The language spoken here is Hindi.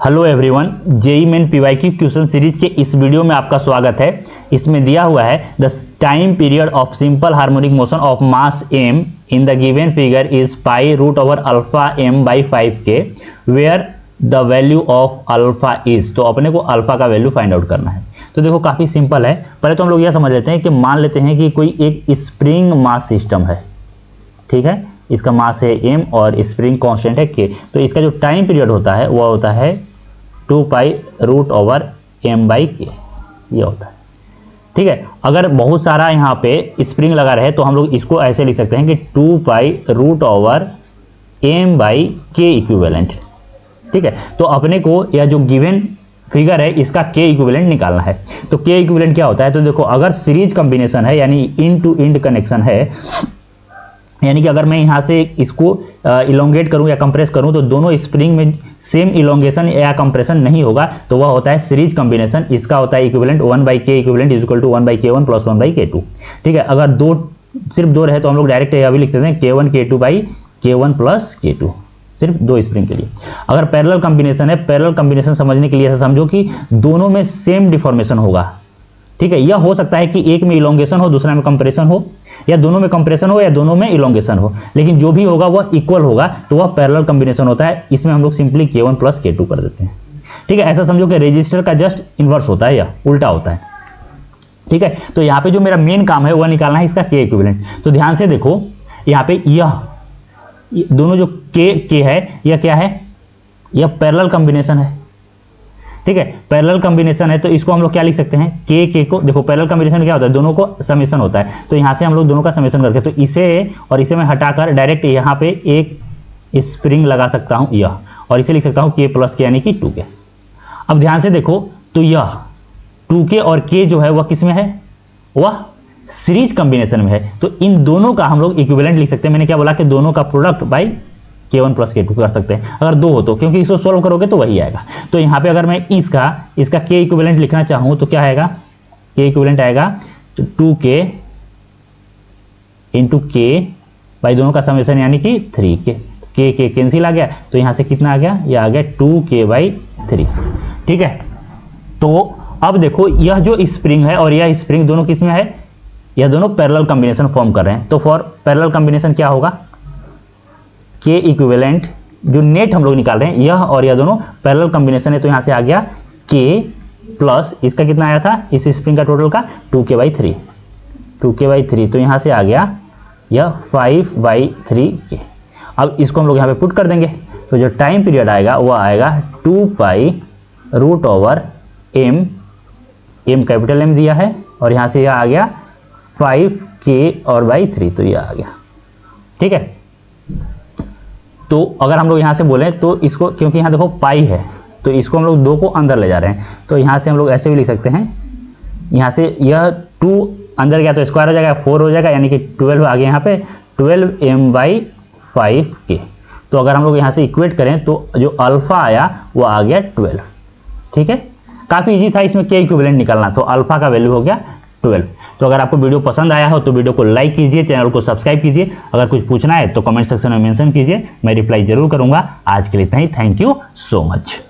Hello everyone, JEE main PYQ question series के इस वीडियो में आपका स्वागत है। इसमें दिया हुआ है the time period of simple harmonic motion of mass m in the given figure is pi root over alpha m by 5k where the value of alpha is. तो अपने को अल्फा का वैल्यू फाइंड आउट करना है। तो देखो काफ़ी सिंपल है। पहले तो हम लोग यह समझ लेते हैं कि मान लेते हैं कि कोई एक स्प्रिंग मास सिस्टम है, ठीक है। इसका मास है m और स्प्रिंग कांस्टेंट है k। तो इसका जो टाइम पीरियड होता है वह होता है 2 pi root over m by k, ये होता है, ठीक है। अगर बहुत सारा यहाँ पे स्प्रिंग लगा रहे तो हम लोग इसको ऐसे लिख सकते हैं कि 2 pi root over m by k equivalent, ठीक है। तो अपने को यह जो गिवन फिगर है इसका के इक्विवेलेंट निकालना है। तो के इक्विवेलेंट क्या होता है? तो देखो अगर सीरीज कॉम्बिनेशन है यानी इन टू इंड कनेक्शन है, यानी कि अगर मैं यहाँ से इसको इलोंगेट करूँ या कंप्रेस करूँ तो दोनों स्प्रिंग में सेम इलोंगेशन या कंप्रेशन नहीं होगा, तो वह होता है सीरीज कॉम्बिनेशन। इसका होता है equivalent 1 by k equivalent is equal to 1 by k1 plus 1 by k2, ठीक है। अगर सिर्फ दो रहे तो हम लोग डायरेक्ट यह भी लिख सकते हैं k1 k2 by k1 plus k2, सिर्फ दो स्प्रिंग के लिए। अगर पैरेलल कॉम्बिनेशन है, पैरेलल कॉम्बिनेशन समझने के लिए ऐसा समझो कि दोनों में सेम डिफॉर्मेशन होगा, ठीक है। यह हो सकता है कि एक में इलोंगेशन हो दूसरा में कंप्रेशन हो, या दोनों में कंप्रेशन हो या दोनों में इलोंगेशन हो, लेकिन जो भी होगा वह इक्वल होगा, तो वह पैरेलल कॉम्बिनेशन होता है। इसमें हम लोग सिंपली k1 प्लस k2 कर देते हैं, ठीक है। ऐसा समझो कि रेजिस्टर का जस्ट इन्वर्स होता है या उल्टा होता है, ठीक है। तो यहाँ पे जो मेरा मेन काम है वह निकालना है इसका के इक्विवेलेंट। तो ध्यान से देखो यहाँ पे यह दोनों जो के है यह क्या है? यह पैरेलल कॉम्बिनेशन है, ठीक है। पैरेलल कॉम्बिनेशन है तो इसको हम लोग क्या लिख सकते हैं? के को देखो पैरेलल कॉम्बिनेशन क्या होता है? दोनों को समेशन होता है। तो यहाँ से हम लोग दोनों का समेशन करके तो इसे और इसे मैं हटाकर डायरेक्ट यहाँ पे एक स्प्रिंग लगा सकता हूँ यह, और इसे लिख सकता हूँ के प्लस के यानी कि 2k। अब ध्यान से देखो तो यह 2k और k जो है वह किस में है? वह सीरीज कॉम्बिनेशन में है। तो इन दोनों का हम लोग इक्विवेलेंट लिख सकते हैं। मैंने क्या बोला कि दोनों का product by k1 plus k2 कर सकते हैं अगर दो हो तो, क्योंकि इसको सोल्व करोगे तो वही आएगा। तो यहाँ पे अगर मैं इसका k इक्विवेलेंट लिखना चाहूँ तो क्या आएगा? k इक्विवेलेंट आएगा तो 2k इंटू k भाई दोनों का समेशन यानी कि 3k। k कैंसिल आ गया तो यहाँ से कितना आ गया? यह आ गया 2k बाई 3, ठीक है। तो अब देखो यह जो स्प्रिंग है और यह स्प्रिंग दोनों किस में है? यह दोनों पैरेलल कॉम्बिनेशन फॉर्म कर रहे हैं। तो फॉर पैरेलल कॉम्बिनेशन क्या होगा? के इक्विवेलेंट जो नेट हम लोग निकाल रहे हैं, यह और यह दोनों पैरेलल कॉम्बिनेशन है। तो यहाँ से आ गया के प्लस इसका कितना आया था इस स्प्रिंग का टोटल का? 2k by 3, 2k by 3। तो यहाँ से आ गया यह 5 बाई 3k। अब इसको हम लोग यहाँ पे पुट कर देंगे तो जो टाइम पीरियड आएगा वह आएगा 2 pi root over m capital M दिया है, और यहाँ से यह आ गया 5k और बाई 3, तो यह आ गया, ठीक है। तो अगर हम लोग यहाँ से बोलें तो इसको, क्योंकि यहाँ देखो पाई है तो इसको हम लोग 2 को अंदर ले जा रहे हैं, तो यहाँ से हम लोग ऐसे भी लिख सकते हैं। यहाँ से यह 2 अंदर गया तो स्क्वायर हो जाएगा, 4 हो जाएगा, यानी कि 12 आ गया यहाँ पे 12m बाई 5k। तो अगर हम लोग यहाँ से इक्वेट करें तो जो अल्फा आया वो आ गया 12, ठीक है। काफ़ी इजी था इसमें के इक्विवेलेंट निकालना। तो अल्फा का वैल्यू हो गया 12। तो अगर आपको वीडियो पसंद आया हो तो वीडियो को लाइक कीजिए, चैनल को सब्सक्राइब कीजिए। अगर कुछ पूछना है तो कमेंट सेक्शन में मेंशन कीजिए, मैं रिप्लाई जरूर करूंगा। आज के लिए इतना ही। Thank you so much.